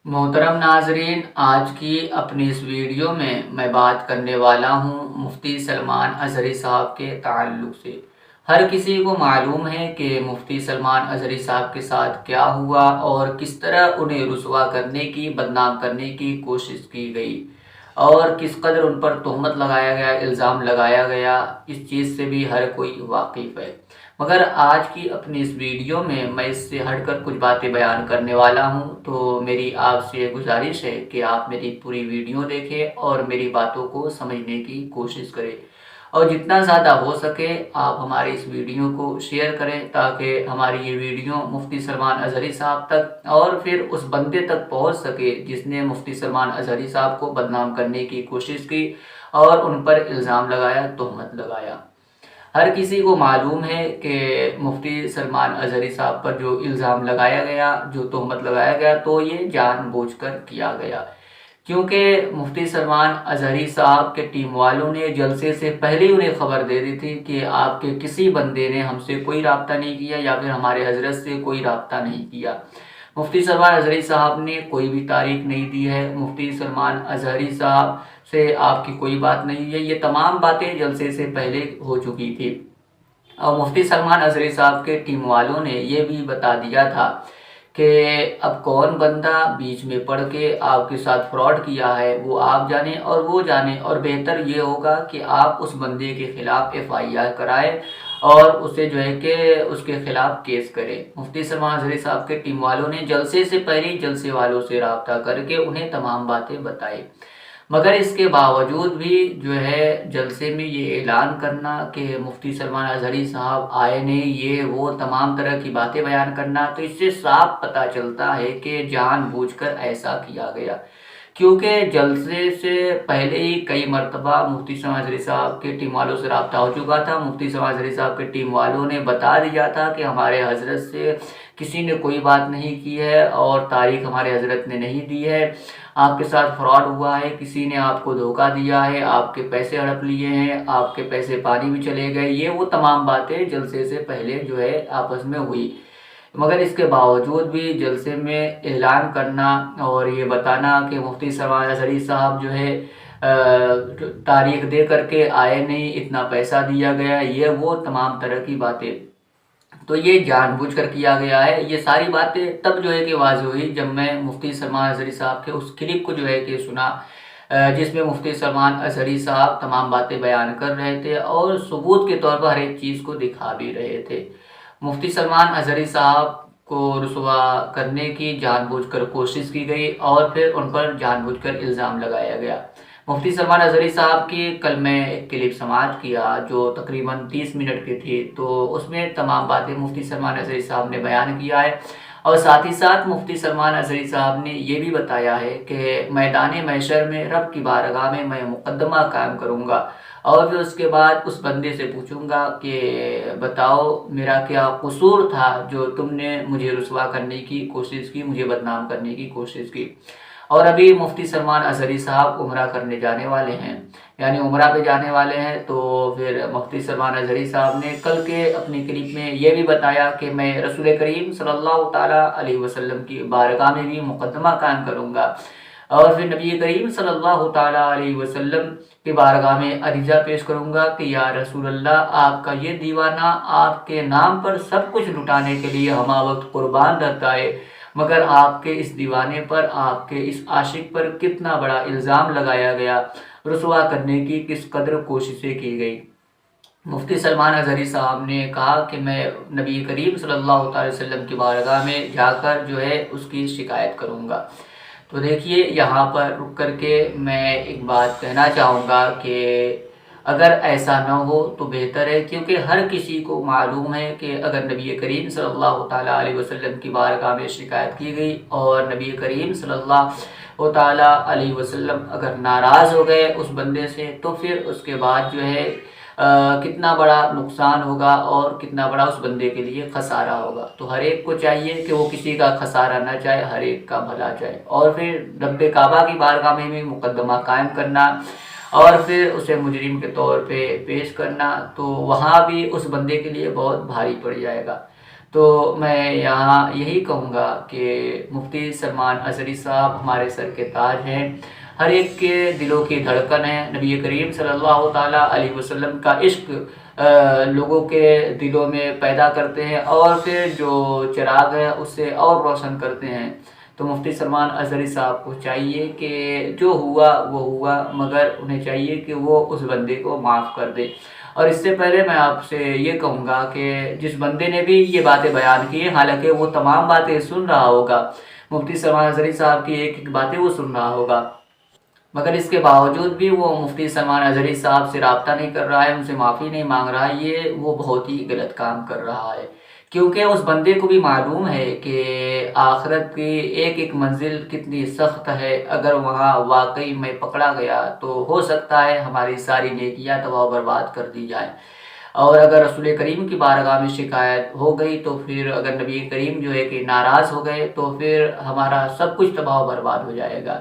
मोहतरम नाजरीन, आज की अपनी इस वीडियो में मैं बात करने वाला हूँ मुफ्ती सलमान अज़हरी साहब के ताल्लुक़ से। हर किसी को मालूम है कि मुफ्ती सलमान अज़हरी साहब के साथ क्या हुआ और किस तरह उन्हें रुसवा करने की, बदनाम करने की कोशिश की गई और किस कदर उन पर तहमत लगाया गया, इल्ज़ाम लगाया गया। इस चीज़ से भी हर कोई वाकिफ़ है। मगर आज की अपनी इस वीडियो में मैं इससे हटकर कुछ बातें बयान करने वाला हूं, तो मेरी आपसे गुजारिश है कि आप मेरी पूरी वीडियो देखें और मेरी बातों को समझने की कोशिश करें और जितना ज़्यादा हो सके आप हमारी इस वीडियो को शेयर करें ताकि हमारी ये वीडियो मुफ्ती सलमान अज़हरी साहब तक और फिर उस बंदे तक पहुंच सके जिसने मुफ्ती सलमान अज़हरी साहब को बदनाम करने की कोशिश की और उन पर इल्ज़ाम लगाया, तहमत लगाया। हर किसी को मालूम है कि मुफ्ती सलमान अज़हरी साहब पर जो इल्ज़ाम लगाया गया, जो तहमत लगाया गया, तो ये जानबूझकर किया गया, क्योंकि मुफ्ती सलमान अज़हरी साहब के टीम वालों ने जलसे से पहले ही उन्हें खबर दे दी थी कि आपके किसी बंदे ने हमसे कोई रब्ता नहीं किया या फिर हमारे हजरत से कोई रब्ता नहीं किया। मुफ्ती सलमान अज़हरी साहब ने कोई भी तारीख नहीं दी है, मुफ्ती सलमान अज़हरी साहब से आपकी कोई बात नहीं है, ये तमाम बातें जलसे से पहले हो चुकी थी। और मुफ्ती सलमान अज़हरी साहब के टीम वालों ने ये भी बता दिया था कि अब कौन बंदा बीच में पड़ के आपके साथ फ्रॉड किया है वो आप जाने और वो जाने, और बेहतर ये होगा कि आप उस बंदे के खिलाफ FIR कराएं और उसे जो है कि उसके खिलाफ केस करें। मुफ्ती सलमान अज़हरी साहब के टीम वालों ने जलसे से पहले जलसे वालों से रब्ता करके उन्हें तमाम बातें बताई, मगर इसके बावजूद भी जो है जलसे में ये ऐलान करना कि मुफ्ती सलमान अज़हरी साहब आए नहीं, ये वो तमाम तरह की बातें बयान करना, तो इससे साफ पता चलता है कि जानबूझकर ऐसा किया गया, क्योंकि जलसे से पहले ही कई मरतबा मुफ्ती सलमान अज़हरी साहब के टीम वालों से रब्ता हो चुका था। मुफ्ती सलमान अज़हरी साहब के टीम वालों ने बता दिया था कि हमारे हजरत से किसी ने कोई बात नहीं की है और तारीख हमारे हजरत ने नहीं दी है, आपके साथ फ्रॉड हुआ है, किसी ने आपको धोखा दिया है, आपके पैसे हड़प लिए हैं, आपके पैसे पानी में चले गए, ये वो तमाम बातें जलसे से पहले जो है आपस में हुई। मगर इसके बावजूद भी जलसे में ऐलान करना और ये बताना कि मुफ्ती सलमान अज़हरी साहब जो है तारीख दे करके आए नहीं, इतना पैसा दिया गया, ये वो तमाम तरह की बातें, तो ये जानबूझकर किया गया है। ये सारी बातें तब जो है कि वाज़ेह हुई जब मैं मुफ्ती सलमान अज़हरी साहब के उस क्लिप को जो है कि सुना, जिसमें मुफ्ती सलमान अज़हरी साहब तमाम बातें बयान कर रहे थे और सबूत के तौर पर हर एक चीज़ को दिखा भी रहे थे। मुफ्ती सलमान अज़हरी साहब को रुसवा करने की जानबूझकर कोशिश की गई और फिर उन पर जानबूझकर इल्ज़ाम लगाया गया। मुफ्ती सलमान अज़हरी साहब की कल मैं एक क्लिप समाअत किया जो तकरीबन 30 मिनट की थी, तो उसमें तमाम बातें मुफ्ती सलमान अज़हरी साहब ने बयान किया है और साथ ही साथ मुफ्ती सलमान अज़हरी साहब ने ये भी बताया है कि मैदान महशर में रब की बारगाह में मैं मुकदमा कायम करूँगा और फिर उसके बाद उस बंदे से पूछूंगा कि बताओ मेरा क्या कसूर था जो तुमने मुझे रुसवा करने की कोशिश की, मुझे बदनाम करने की कोशिश की। और अभी मुफ्ती सलमान अज़हरी साहब उम्रा करने जाने वाले हैं, यानी उम्रा पे जाने वाले हैं, तो फिर मुफ्ती सलमान अज़हरी साहब ने कल के अपनी क्लिप में ये भी बताया कि मैं रसूल करीम सल्लल्लाहु ताला अलैहि वसल्लम की बारगाह में भी मुकदमा कायम करूँगा और फिर नबी करीम सल्लल्लाहु ताला अलैहि वसल्लम की बारगाह में अरीजा पेश करूँगा कि या रसूल अल्लाह, आपका ये दीवाना आपके नाम पर सब कुछ लुटाने के लिए हमा वक्त कुर्बान रहता है, मगर आपके इस दीवाने पर, आपके इस आशिक पर कितना बड़ा इल्ज़ाम लगाया गया, रुसवा करने की किस कदर कोशिशें की गई। मुफ्ती सलमान अज़हरी साहब ने कहा कि मैं नबी करीम सल्लल्लाहु अलैहि वसल्लम की बारगाह में जाकर जो है उसकी शिकायत करूँगा। तो देखिए, यहाँ पर रुक करके मैं एक बात कहना चाहूँगा कि अगर ऐसा न हो तो बेहतर है, क्योंकि हर किसी को मालूम है कि अगर नबी करीम सल्लल्लाहु ताला अलैहि वसल्लम की बारगाह में शिकायत की गई और नबी करीम सल्लल्लाहु ताला अलैहि वसल्लम अगर नाराज़ हो गए उस बंदे से, तो फिर उसके बाद जो है कितना बड़ा नुकसान होगा और कितना बड़ा उस बंदे के लिए खसारा होगा। तो हर एक को चाहिए कि वो किसी का खसारा ना चाहे, हर एक का भला चाहे और फिर रब्बे काबा की बारगाह में भी मुकदमा कायम करना और फिर उसे मुजरिम के तौर पे पेश करना, तो वहाँ भी उस बंदे के लिए बहुत भारी पड़ जाएगा। تو میں یہاں یہی کہوں گا کہ مفتی سلمان اظہری صاحب ہمارے سر کے تاج ہیں، ہر ایک کے دلوں کی دھڑکن ہے۔ نبی کریم صلی اللہ تعالیٰ علیہ وسلم کا عشق لوگوں کے دلوں میں پیدا کرتے ہیں اور پھر جو چراغ ہے اسے اور روشن کرتے ہیں۔ تو مفتی سلمان اظہری صاحب کو چاہیے کہ جو ہوا وہ ہوا، مگر انہیں چاہیے کہ وہ اس بندے کو معاف کر دے۔ اور اس سے پہلے میں آپ سے یہ کہوں گا کہ جس بندے نے بھی یہ باتیں بیان کی ہیں، حالانکہ وہ تمام باتیں سن رہا ہوگا، مفتی سلمان اظہری صاحب کی ایک ایک باتیں وہ سن رہا ہوگا، مگر اس کے باوجود بھی وہ مفتی سلمان اظہری صاحب سے رابطہ نہیں کر رہا ہے، ان سے معافی نہیں مانگ رہا ہے، یہ وہ بہت ہی غلط کام کر رہا ہے۔ کیونکہ اس بندے کو بھی معلوم ہے کہ آخرت کی ایک ایک منزل کتنی سخت ہے، اگر وہاں واقعی میں پکڑا گیا تو ہو سکتا ہے ہماری ساری نیکیاں تباہ و برباد کر دی جائیں، اور اگر رسول کریم کی بارگاہ میں شکایت ہو گئی تو پھر اگر نبی کریم جو ہے کہ ناراض ہو گئے تو پھر ہمارا سب کچھ تباہ و برباد ہو جائے گا۔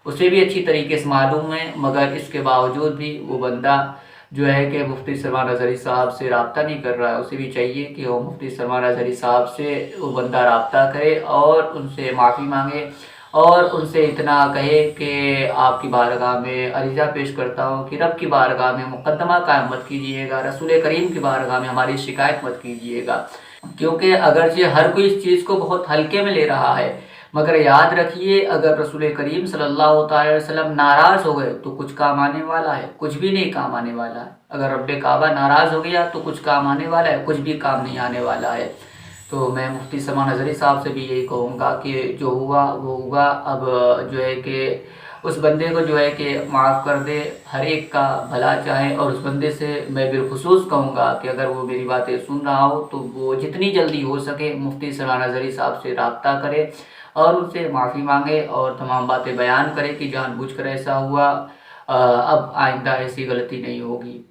اسے بھی اچھی طریقے سے معلوم ہے، مگر اس کے باوجود بھی وہ بندہ جو ہے کہ مفتی سلمان اظہری صاحب سے رابطہ نہیں کر رہا ہے۔ اسے بھی چاہیے کہ وہ مفتی سلمان اظہری صاحب سے وہ بندہ رابطہ کرے اور ان سے معافی مانگے، اور ان سے اتنا کہے کہ آپ کی بارگاہ میں عریضہ پیش کرتا ہوں کہ رب کی بارگاہ میں مقدمہ قائم مت کیجیے گا، رسول کریم کی بارگاہ میں ہماری شکایت مت کیجیے گا، کیونکہ اگرچہ ہر کوئی اس چیز کو بہت ہلکے میں لے رہا ہے، مگر یاد رکھیے اگر رسول کریم صلی اللہ تعالی وسلم ناراض ہو گئے تو کچھ کام آنے والا ہے؟ کچھ بھی نہیں کام آنے والا ہے۔ اگر رب کعبہ ناراض ہو گیا تو کچھ کام آنے والا ہے؟ کچھ بھی کام نہیں آنے والا ہے۔ تو میں مفتی سلمان اظہری صاحب سے بھی یہی کہوں گا کہ جو ہوا وہ ہوا، اب جو ہے کہ اس بندے کو جو ہے کہ معاف کر دے، ہر ایک کا بھلا چاہے، اور اس بندے سے میں بالخصوص کہوں گا کہ اگر وہ میری باتیں سن رہا ہو تو وہ جتنی جلدی ہو سکے مفتی سلمان اظہری صاحب سے رابطہ کرے اور ان سے معافی مانگے اور تمام باتیں بیان کرے کہ جان بوجھ کر ایسا ہوا، اب آئندہ ایسی غلطی نہیں ہوگی۔